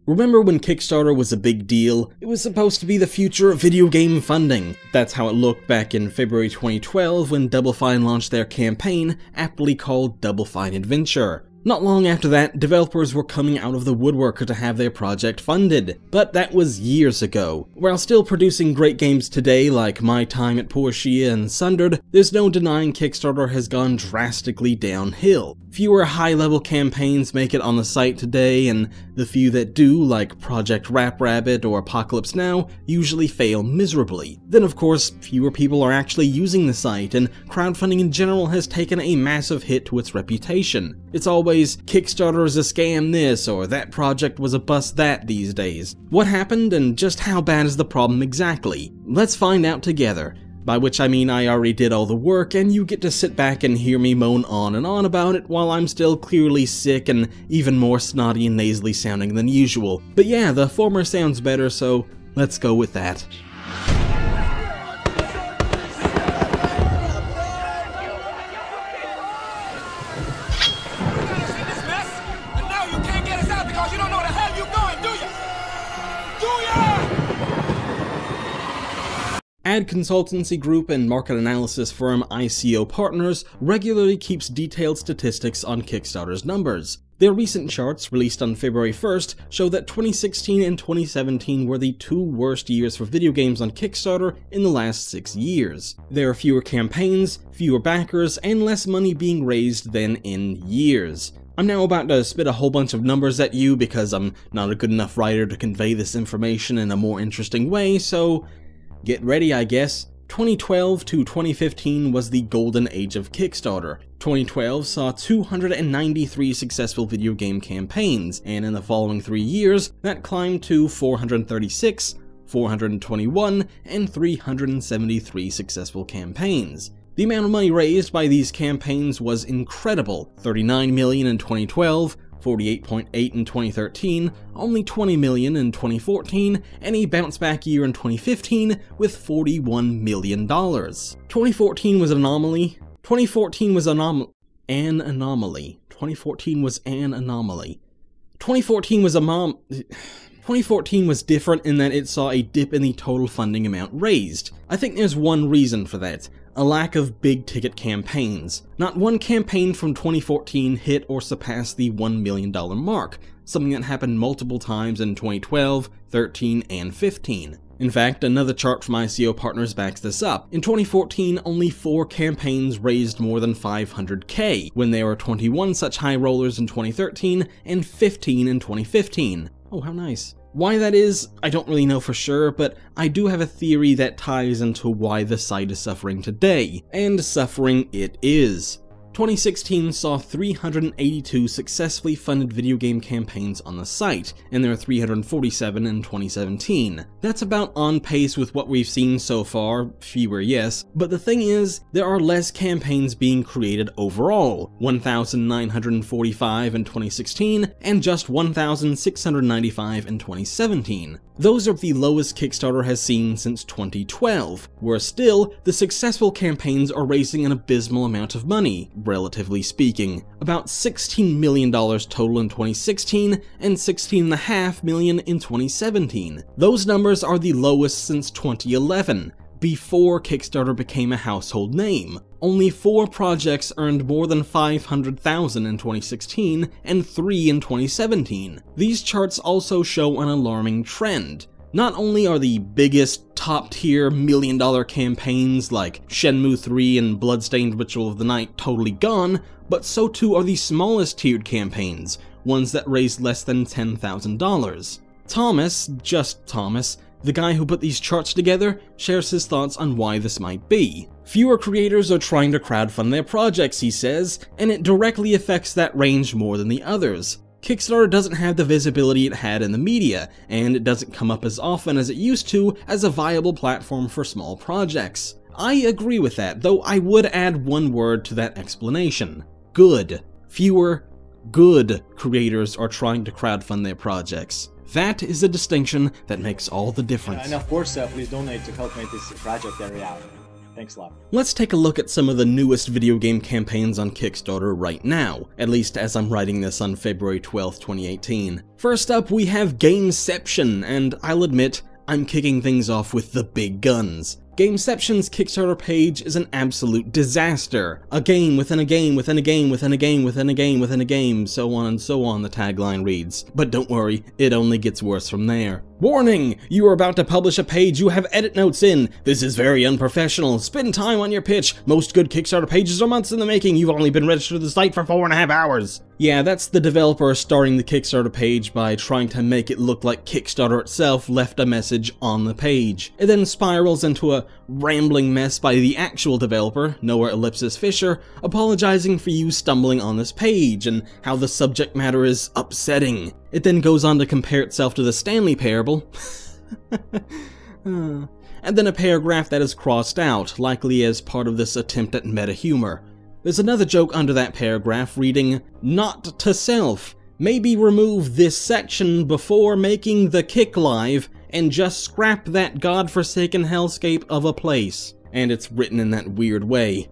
Remember when Kickstarter was a big deal? It was supposed to be the future of video game funding. That's how it looked back in February 2012 when Double Fine launched their campaign, aptly called Double Fine Adventure. Not long after that, developers were coming out of the woodwork to have their project funded, but that was years ago. While still producing great games today like My Time at Portia and Sundered, there's no denying Kickstarter has gone drastically downhill. Fewer high-level campaigns make it on the site today, and the few that do, like Project Rap Rabbit or Apocalypse Now, usually fail miserably. Then of course, fewer people are actually using the site, and crowdfunding in general has taken a massive hit to its reputation. It's always Kickstarter is a scam this, or that project was a bust that these days. What happened, and just how bad is the problem exactly? Let's find out together. By which I mean I already did all the work, and you get to sit back and hear me moan on and on about it while I'm still clearly sick and even more snotty and nasally sounding than usual. But yeah, the former sounds better, so let's go with that. Ad consultancy group and market analysis firm ICO Partners regularly keeps detailed statistics on Kickstarter's numbers. Their recent charts, released on February 1st, show that 2016 and 2017 were the two worst years for video games on Kickstarter in the last 6 years. There are fewer campaigns, fewer backers, and less money being raised than in years. I'm now about to spit a whole bunch of numbers at you because I'm not a good enough writer to convey this information in a more interesting way, so get ready, I guess. 2012 to 2015 was the golden age of Kickstarter. 2012 saw 293 successful video game campaigns, and in the following 3 years, that climbed to 436, 421, and 373 successful campaigns. The amount of money raised by these campaigns was incredible: $39 million in 2012, 48.8 in 2013, only $20 million in 2014, and a bounce-back year in 2015 with $41 million. 2014 was an anomaly. 2014 was an anomaly. 2014 was an anomaly. 2014 was 2014 was different in that it saw a dip in the total funding amount raised. I think there's one reason for that: a lack of big-ticket campaigns. Not one campaign from 2014 hit or surpassed the $1 million mark, something that happened multiple times in 2012, 13, and 15. In fact, another chart from ICO Partners backs this up. In 2014, only 4 campaigns raised more than $500K, when there were 21 such high rollers in 2013 and 15 in 2015. Oh, how nice. Why that is, I don't really know for sure, but I do have a theory that ties into why the site is suffering today, and suffering it is. 2016 saw 382 successfully funded video game campaigns on the site, and there are 347 in 2017. That's about on pace with what we've seen so far, fewer yes, but the thing is, there are less campaigns being created overall, 1,945 in 2016, and just 1,695 in 2017. Those are the lowest Kickstarter has seen since 2012, where still, the successful campaigns are raising an abysmal amount of money, relatively speaking. About $16 million total in 2016, and $16.5 million in 2017. Those numbers are the lowest since 2011, before Kickstarter became a household name. Only 4 projects earned more than $500,000 in 2016, and 3 in 2017. These charts also show an alarming trend. Not only are the biggest, top-tier, million-dollar campaigns like Shenmue 3 and Bloodstained Ritual of the Night totally gone, but so too are the smallest tiered campaigns, ones that raised less than $10,000. Thomas, just Thomas, the guy who put these charts together, shares his thoughts on why this might be. Fewer creators are trying to crowdfund their projects, he says, and it directly affects that range more than the others. Kickstarter doesn't have the visibility it had in the media, and it doesn't come up as often as it used to as a viable platform for small projects. I agree with that, though I would add one word to that explanation: good. Fewer, good creators are trying to crowdfund their projects. That is a distinction that makes all the difference. And of course, please donate to help make this project a reality. Thanks a lot. Let's take a look at some of the newest video game campaigns on Kickstarter right now, at least as I'm writing this on February 12th, 2018. First up, we have Gameception, and I'll admit, I'm kicking things off with the big guns. Gameception's Kickstarter page is an absolute disaster. A game within a game within a game within a game within a game within a game, so on and so on, the tagline reads. But don't worry, it only gets worse from there. Warning! You are about to publish a page you have edit notes in. This is very unprofessional. Spend time on your pitch. Most good Kickstarter pages are months in the making. You've only been registered to the site for 4.5 hours. Yeah, that's the developer starting the Kickstarter page by trying to make it look like Kickstarter itself left a message on the page. It then spirals into a rambling mess by the actual developer, Noah Ellipsis Fisher, apologizing for you stumbling on this page and how the subject matter is upsetting. It then goes on to compare itself to the Stanley Parable, and then a paragraph that is crossed out, likely as part of this attempt at meta-humor. There's another joke under that paragraph reading, "Not to self. Maybe remove this section before making the kick live and just scrap that godforsaken hellscape of a place." And it's written in that weird way.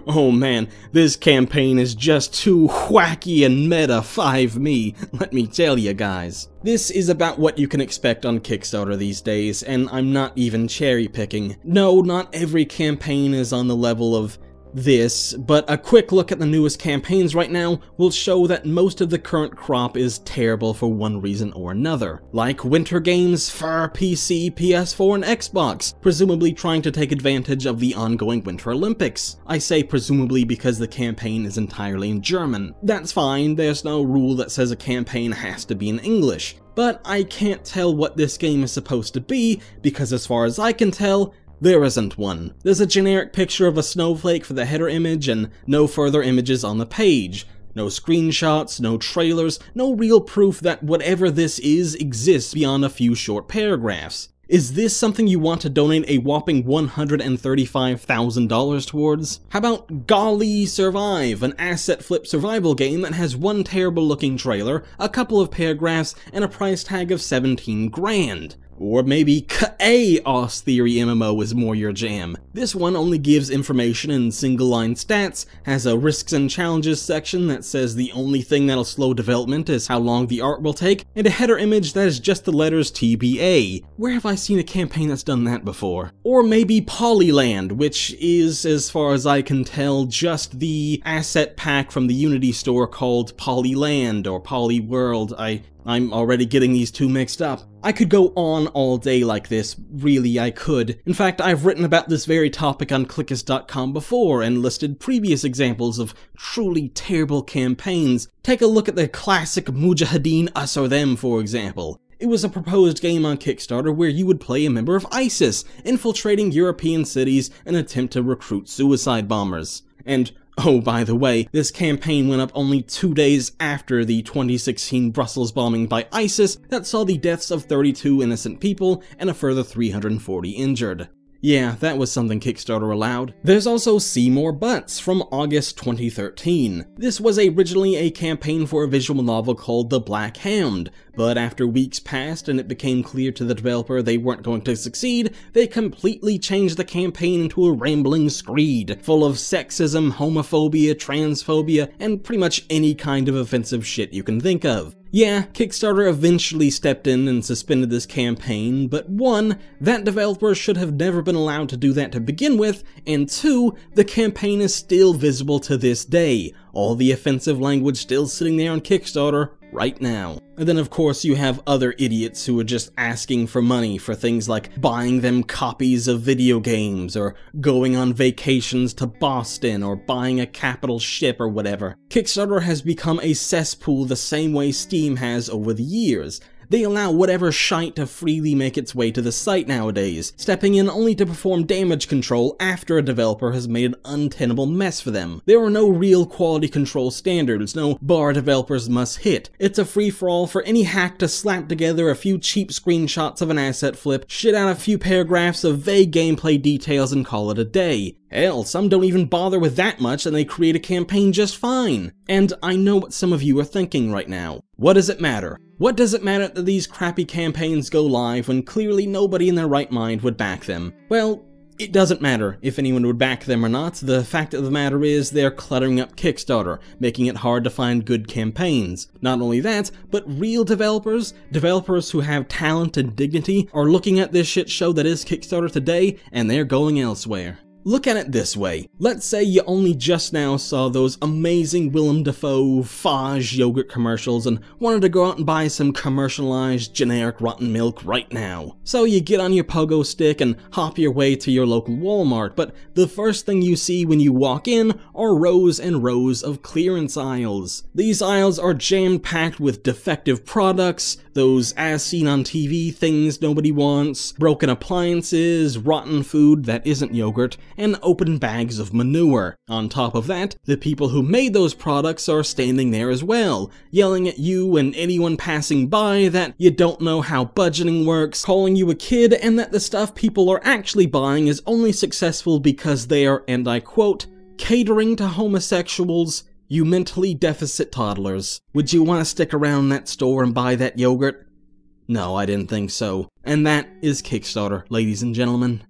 Oh man, this campaign is just too wacky and meta 5 me, let me tell you guys. This is about what you can expect on Kickstarter these days, and I'm not even cherry picking. No, not every campaign is on the level of this, but a quick look at the newest campaigns right now will show that most of the current crop is terrible for one reason or another. Like winter games for PC, PS4, and Xbox, presumably trying to take advantage of the ongoing Winter Olympics. I say presumably because the campaign is entirely in German. That's fine, there's no rule that says a campaign has to be in English. But I can't tell what this game is supposed to be, because as far as I can tell, there isn't one. There's a generic picture of a snowflake for the header image and no further images on the page. No screenshots, no trailers, no real proof that whatever this is exists beyond a few short paragraphs. Is this something you want to donate a whopping $135,000 towards? How about Golly Survive, an asset flip survival game that has one terrible looking trailer, a couple of paragraphs, and a price tag of 17 grand? Or maybe Chaos Theory MMO is more your jam. This one only gives information in single-line stats, has a risks and challenges section that says the only thing that'll slow development is how long the art will take, and a header image that is just the letters TBA. Where have I seen a campaign that's done that before? Or maybe Polyland, which is, as far as I can tell, just the asset pack from the Unity store called Polyland or Polyworld. I'm already getting these two mixed up. I could go on all day like this, really I could. In fact, I've written about this very topic on Clickus.com before and listed previous examples of truly terrible campaigns. Take a look at the classic Mujahideen Us or Them, for example. It was a proposed game on Kickstarter where you would play a member of ISIS, infiltrating European cities and attempt to recruit suicide bombers. And oh, by the way, this campaign went up only 2 days after the 2016 Brussels bombing by ISIS that saw the deaths of 32 innocent people and a further 340 injured. Yeah, that was something Kickstarter allowed. There's also Seymour Butts from August 2013. This was originally a campaign for a visual novel called The Black Hound, but after weeks passed and it became clear to the developer they weren't going to succeed, they completely changed the campaign into a rambling screed, full of sexism, homophobia, transphobia, and pretty much any kind of offensive shit you can think of. Yeah, Kickstarter eventually stepped in and suspended this campaign, but 1, that developer should have never been allowed to do that to begin with, and 2, the campaign is still visible to this day, all the offensive language still sitting there on Kickstarter right now. And then of course you have other idiots who are just asking for money for things like buying them copies of video games, or going on vacations to Boston, or buying a capital ship or whatever. Kickstarter has become a cesspool the same way Steam has over the years. They allow whatever shite to freely make its way to the site nowadays, stepping in only to perform damage control after a developer has made an untenable mess for them. There are no real quality control standards, no bar developers must hit. It's a free-for-all for any hack to slap together a few cheap screenshots of an asset flip, shit out a few paragraphs of vague gameplay details and call it a day. Hell, some don't even bother with that much and they create a campaign just fine. And I know what some of you are thinking right now. What does it matter? What does it matter that these crappy campaigns go live when clearly nobody in their right mind would back them? Well, It doesn't matter if anyone would back them or not, the fact of the matter is they're cluttering up Kickstarter, making it hard to find good campaigns. Not only that, but real developers who have talent and dignity, are looking at this shit show that is Kickstarter today, and they're going elsewhere. Look at it this way. Let's say you only just now saw those amazing Willem Dafoe Fage yogurt commercials and wanted to go out and buy some commercialized generic rotten milk right now. So you get on your pogo stick and hop your way to your local Walmart, but the first thing you see when you walk in are rows and rows of clearance aisles. These aisles are jam-packed with defective products, those as seen on TV things nobody wants, broken appliances, rotten food that isn't yogurt, and open bags of manure. On top of that, the people who made those products are standing there as well, yelling at you and anyone passing by that you don't know how budgeting works, calling you a kid, and that the stuff people are actually buying is only successful because they are, and I quote, catering to homosexuals, you mentally deficit toddlers. Would you want to stick around that store and buy that yogurt? No, I didn't think so. And that is Kickstarter, ladies and gentlemen.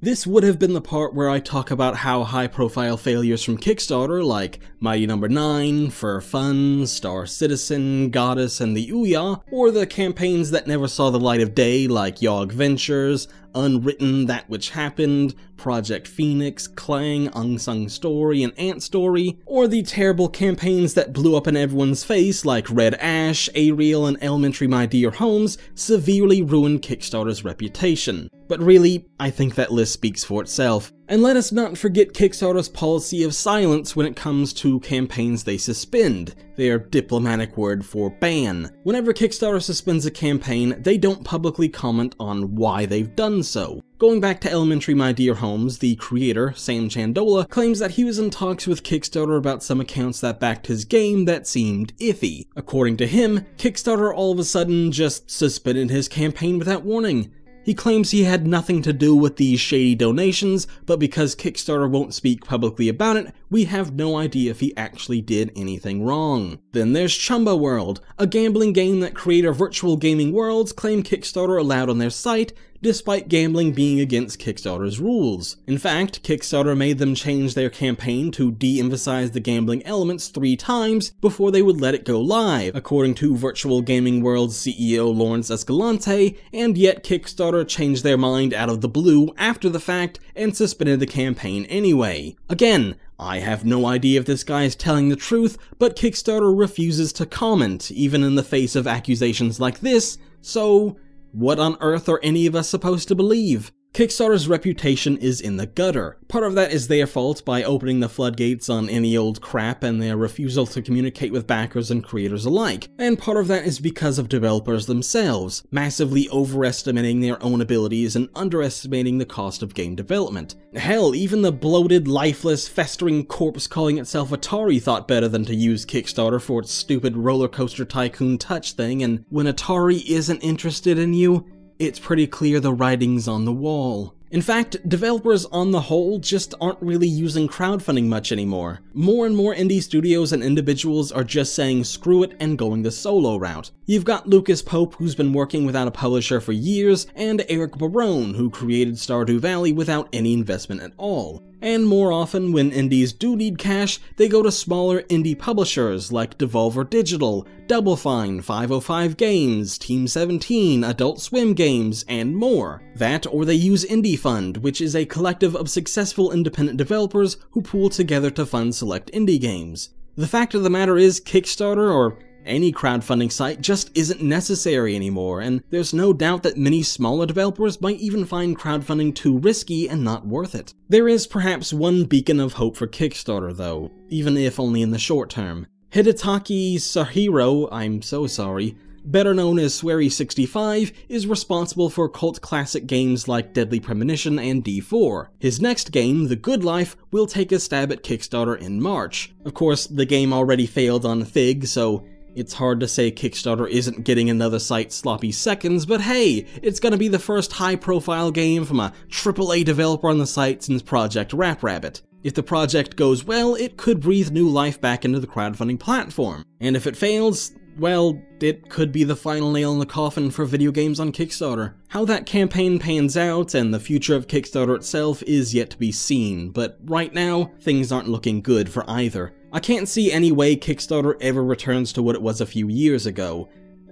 This would have been the part where I talk about how high-profile failures from Kickstarter, like Mighty No. 9, For Fun, Star Citizen, Goddess, and the Ouya, or the campaigns that never saw the light of day like Yogg Ventures, Unwritten, That Which Happened, Project Phoenix, Clang, Unsung Story, and Ant Story, or the terrible campaigns that blew up in everyone's face like Red Ash, Ariel, and Elementary My Dear Homes severely ruined Kickstarter's reputation. But really, I think that list speaks for itself. And let us not forget Kickstarter's policy of silence when it comes to campaigns they suspend, their diplomatic word for ban. Whenever Kickstarter suspends a campaign, they don't publicly comment on why they've done so. Going back to Elementary My Dear Homes, the creator, Sam Chandola, claims that he was in talks with Kickstarter about some accounts that backed his game that seemed iffy. According to him, Kickstarter all of a sudden just suspended his campaign without warning. He claims he had nothing to do with these shady donations, but because Kickstarter won't speak publicly about it, we have no idea if he actually did anything wrong. Then there's Chumba World, a gambling game that creator Virtual Gaming Worlds claim Kickstarter allowed on their site, despite gambling being against Kickstarter's rules. In fact, Kickstarter made them change their campaign to de-emphasize the gambling elements 3 times before they would let it go live, according to Virtual Gaming World's CEO Lawrence Escalante, and yet Kickstarter changed their mind out of the blue after the fact and suspended the campaign anyway. Again, I have no idea if this guy is telling the truth, but Kickstarter refuses to comment, even in the face of accusations like this, so what on earth are any of us supposed to believe? Kickstarter's reputation is in the gutter. Part of that is their fault by opening the floodgates on any old crap and their refusal to communicate with backers and creators alike. And part of that is because of developers themselves, massively overestimating their own abilities and underestimating the cost of game development. Hell, even the bloated, lifeless, festering corpse calling itself Atari thought better than to use Kickstarter for its stupid roller coaster tycoon touch thing, and when Atari isn't interested in you, it's pretty clear the writing's on the wall. In fact, developers on the whole just aren't really using crowdfunding much anymore. More and more indie studios and individuals are just saying screw it and going the solo route. You've got Lucas Pope, who's been working without a publisher for years, and Eric Barone, who created Stardew Valley without any investment at all. And more often, when indies do need cash, they go to smaller indie publishers like Devolver Digital, Double Fine, 505 Games, Team 17, Adult Swim Games, and more. That, or they use Indie Fund, which is a collective of successful independent developers who pool together to fund select indie games. The fact of the matter is, Kickstarter, or any crowdfunding site, just isn't necessary anymore, and there's no doubt that many smaller developers might even find crowdfunding too risky and not worth it. There is perhaps one beacon of hope for Kickstarter though, even if only in the short term. Hidetaki Sahiro, I'm so sorry, better known as Swery65, is responsible for cult classic games like Deadly Premonition and D4. His next game, The Good Life, will take a stab at Kickstarter in March. Of course, the game already failed on Fig, so it's hard to say Kickstarter isn't getting another site sloppy seconds, but hey, it's gonna be the first high-profile game from a AAA developer on the site since Project Rap Rabbit. If the project goes well, it could breathe new life back into the crowdfunding platform. And if it fails, well, it could be the final nail in the coffin for video games on Kickstarter. How that campaign pans out and the future of Kickstarter itself is yet to be seen, but right now, things aren't looking good for either. I can't see any way Kickstarter ever returns to what it was a few years ago.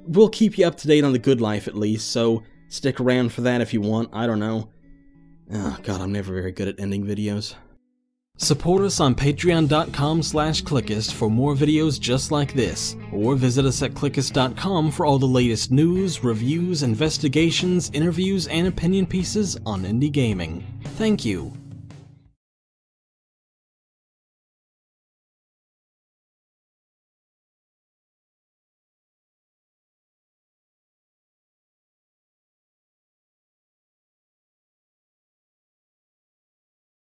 We'll keep you up to date on the good life at least, so stick around for that if you want, I don't know. Oh god, I'm never very good at ending videos. Support us on patreon.com/Clickist for more videos just like this, or visit us at clickist.com for all the latest news, reviews, investigations, interviews, and opinion pieces on indie gaming. Thank you.